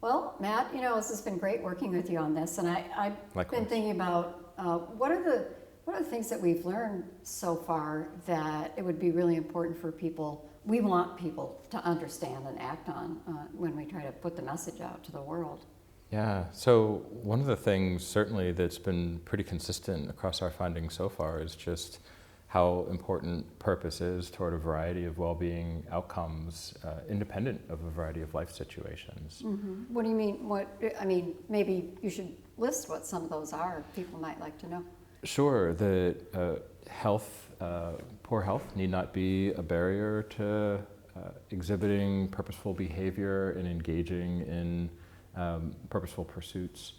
Well, Matt, this has been great working with you on this, and I've Likewise. been thinking about what are the things that we've learned so far that it would be really important for people, we want people to understand and act on when we try to put the message out to the world. Yeah, so one of the things certainly that's been pretty consistent across our findings so far is just how important purpose is toward a variety of well-being outcomes, independent of a variety of life situations. Mm-hmm. What do you mean? Maybe you should list what some of those are. People might like to know. Sure, that poor health need not be a barrier to exhibiting purposeful behavior and engaging in purposeful pursuits.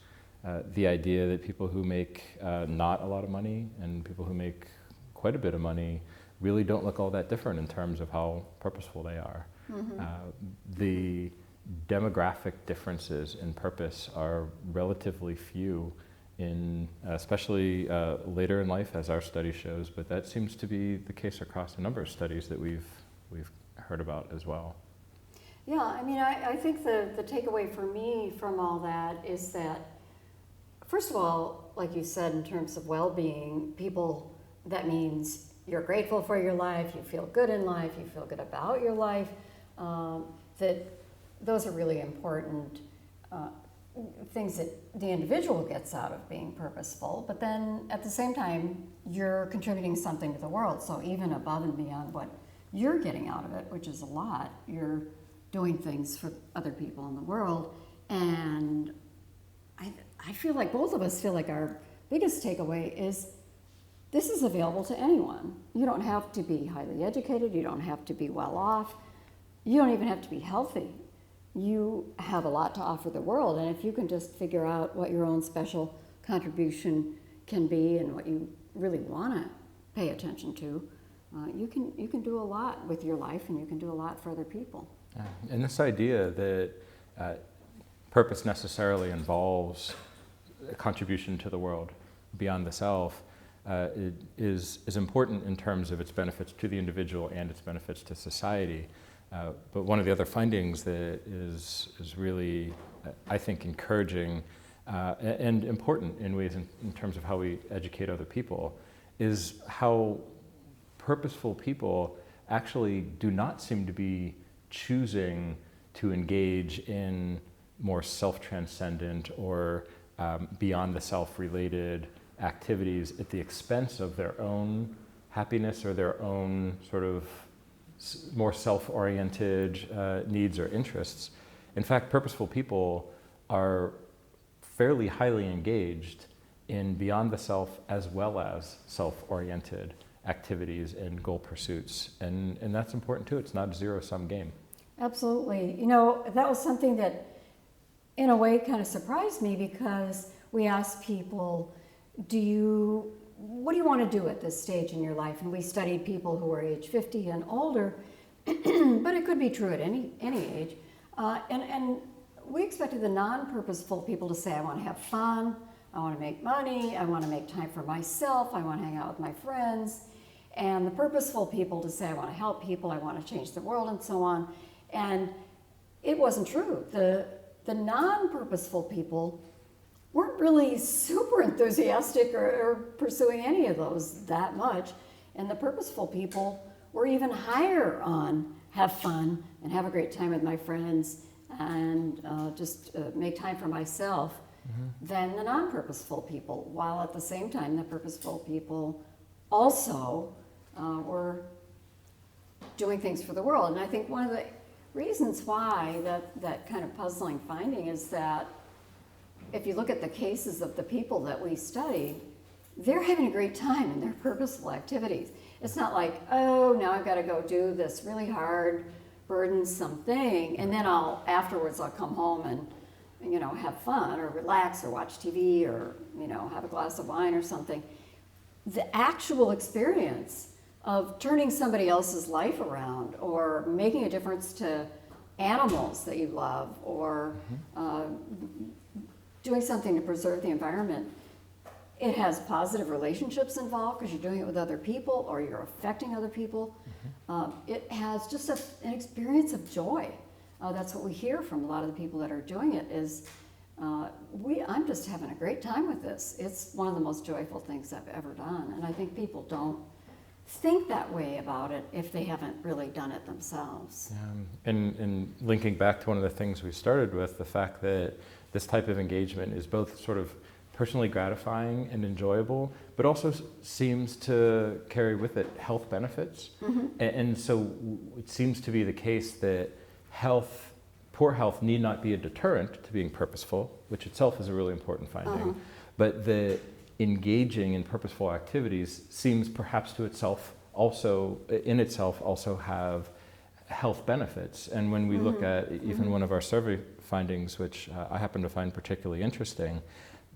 The idea that people who make not a lot of money and people who make quite a bit of money really don't look all that different in terms of how purposeful they are. Mm-hmm. The demographic differences in purpose are relatively few, especially later in life, as our study shows, but that seems to be the case across a number of studies that we've heard about as well. Yeah, I think the takeaway for me from all that is that, first of all, like you said, in terms of well-being, that means you're grateful for your life, you feel good in life, you feel good about your life, that those are really important things that the individual gets out of being purposeful, but then at the same time, you're contributing something to the world. So even above and beyond what you're getting out of it, which is a lot, you're doing things for other people in the world. And I feel like both of us feel like our biggest takeaway is this is available to anyone. You don't have to be highly educated, you don't have to be well off, you don't even have to be healthy. You have a lot to offer the world, and if you can just figure out what your own special contribution can be and what you really want to pay attention to, you can do a lot with your life, and you can do a lot for other people. And this idea that purpose necessarily involves a contribution to the world beyond the self is important in terms of its benefits to the individual and its benefits to society. But one of the other findings that is really, I think, encouraging and important in ways in terms of how we educate other people is how purposeful people actually do not seem to be choosing to engage in more self-transcendent or beyond the self-related activities at the expense of their own happiness or their own sort of more self-oriented needs or interests. In fact, purposeful people are fairly highly engaged in beyond the self as well as self-oriented activities and goal pursuits. And that's important too. It's not a zero-sum game. Absolutely. That was something that in a way kind of surprised me, because we asked people, what do you want to do at this stage in your life? And we studied people who were age 50 and older, but it could be true at any age. And we expected the non-purposeful people to say, I want to have fun, I want to make money, I want to make time for myself, I want to hang out with my friends. And the purposeful people to say, I want to help people, I want to change the world, and so on. And it wasn't true. The non-purposeful people weren't really super enthusiastic or pursuing any of those that much. And the purposeful people were even higher on have fun and have a great time with my friends and just make time for myself than the non-purposeful people, while at the same time the purposeful people also were doing things for the world. And I think one of the reasons why that kind of puzzling finding is that if you look at the cases of the people that we studied, they're having a great time in their purposeful activities. It's not like, oh, now I've got to go do this really hard, burdensome thing, and then afterwards I'll come home and have fun or relax or watch TV or have a glass of wine or something. The actual experience of turning somebody else's life around or making a difference to animals that you love or doing something to preserve the environment, it has positive relationships involved because you're doing it with other people or you're affecting other people. It has just an experience of joy That's what we hear from a lot of the people that are doing it is, I'm just having a great time with this. It's one of the most joyful things I've ever done. And I think people don't think that way about it if they haven't really done it themselves. And linking back to one of the things we started with, the fact that this type of engagement is both sort of personally gratifying and enjoyable, but also seems to carry with it health benefits. And so it seems to be the case that poor health need not be a deterrent to being purposeful, which itself is a really important finding, but that engaging in purposeful activities seems perhaps to itself also have health benefits. And when we look at even one of our survey findings, which I happen to find particularly interesting,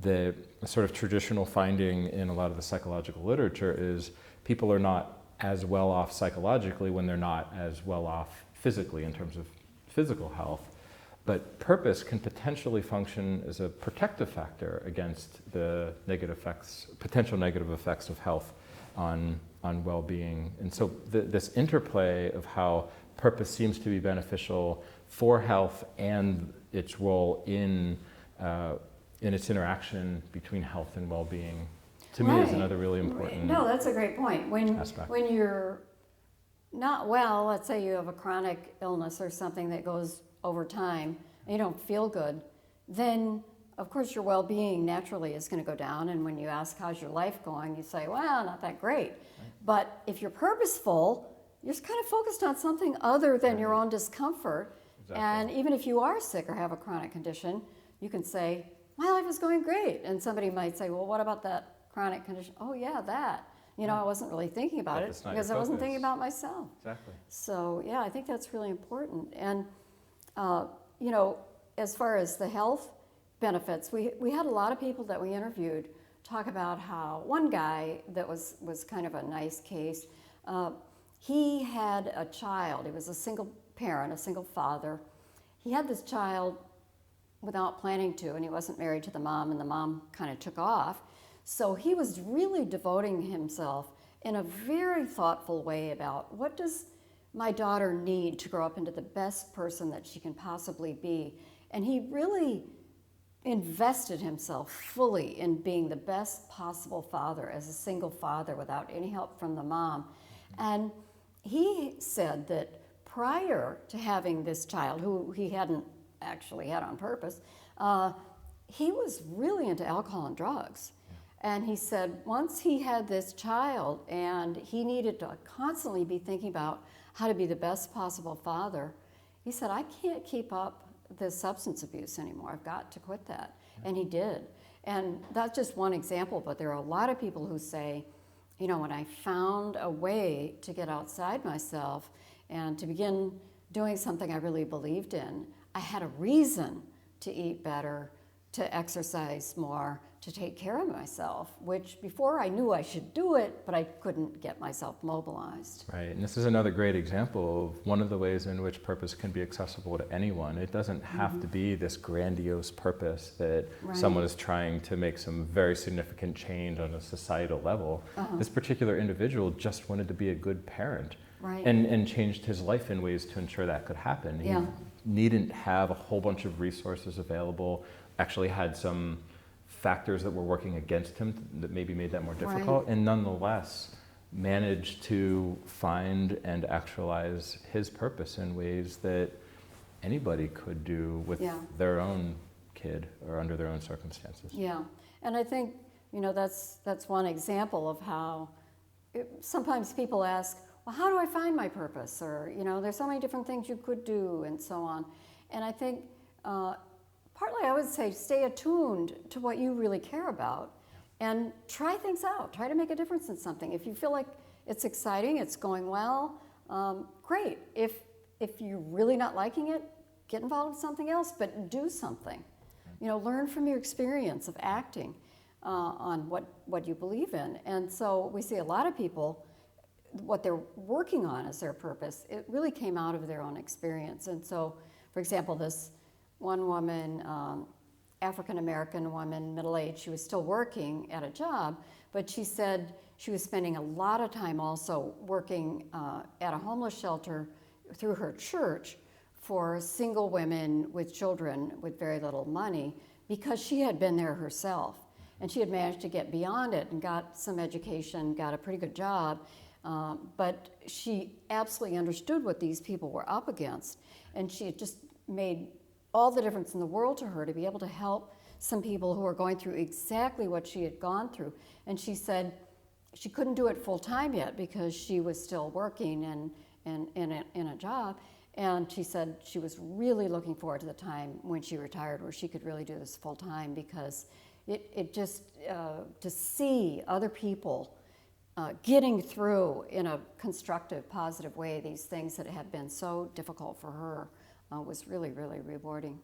the sort of traditional finding in a lot of the psychological literature is people are not as well off psychologically when they're not as well off physically in terms of physical health. But purpose can potentially function as a protective factor against the potential negative effects of health on well-being. And so this interplay of how purpose seems to be beneficial for health and its role in its interaction between health and well-being, to me, is another really important No, that's a great point. aspect. When you're not well, let's say you have a chronic illness or something that goes over time and you don't feel good, then of course your well-being naturally is going to go down. And when you ask how's your life going, you say, well, not that great. But if you're purposeful, you're just kind of focused on something other than your own discomfort. Exactly. And even if you are sick or have a chronic condition, you can say, my life is going great. And somebody might say, well, what about that chronic condition? Oh yeah, that. I wasn't really thinking about it because I wasn't thinking about myself. Exactly. So yeah, I think that's really important. And as far as the health benefits, we had a lot of people that we interviewed talk about how one guy that was kind of a nice case, he had a child. He was a single parent, a single father. He had this child without planning to, and he wasn't married to the mom, and the mom kind of took off. So he was really devoting himself in a very thoughtful way about what does my daughter need to grow up into the best person that she can possibly be. And he really invested himself fully in being the best possible father as a single father without any help from the mom. And he said that prior to having this child, who he hadn't actually had on purpose, he was really into alcohol and drugs. And he said once he had this child and he needed to constantly be thinking about how to be the best possible father, he said, I can't keep up this substance abuse anymore. I've got to quit that. And he did. And that's just one example, but there are a lot of people who say, when I found a way to get outside myself and to begin doing something I really believed in, I had a reason to eat better, to exercise more, to take care of myself, which before I knew I should do it, but I couldn't get myself mobilized. Right, and this is another great example of one of the ways in which purpose can be accessible to anyone. It doesn't have to be this grandiose purpose that someone is trying to make some very significant change on a societal level. This particular individual just wanted to be a good parent. Right. And changed his life in ways to ensure that could happen. He needn't have a whole bunch of resources available, actually had some factors that were working against him that maybe made that more difficult, and nonetheless managed to find and actualize his purpose in ways that anybody could do with their own kid or under their own circumstances. Yeah, and I think, that's one example of how sometimes people ask, well, how do I find my purpose? Or, there's so many different things you could do and so on. And I think partly I would say stay attuned to what you really care about and try things out. Try to make a difference in something. If you feel like it's exciting, it's going well, great. If you're really not liking it, get involved with something else, but do something. Learn from your experience of acting on what you believe in. And so we see a lot of people, what they're working on as their purpose, it really came out of their own experience. And so, for example, this one woman, African-American woman, middle-aged, she was still working at a job, but she said she was spending a lot of time also working at a homeless shelter through her church for single women with children with very little money, because she had been there herself. And she had managed to get beyond it and got some education, got a pretty good job, but she absolutely understood what these people were up against. And she had just made all the difference in the world to her to be able to help some people who were going through exactly what she had gone through. And she said she couldn't do it full time yet because she was still working and in a job. And she said she was really looking forward to the time when she retired where she could really do this full time, because it just, to see other people getting through in a constructive, positive way these things that had been so difficult for her was really, really rewarding.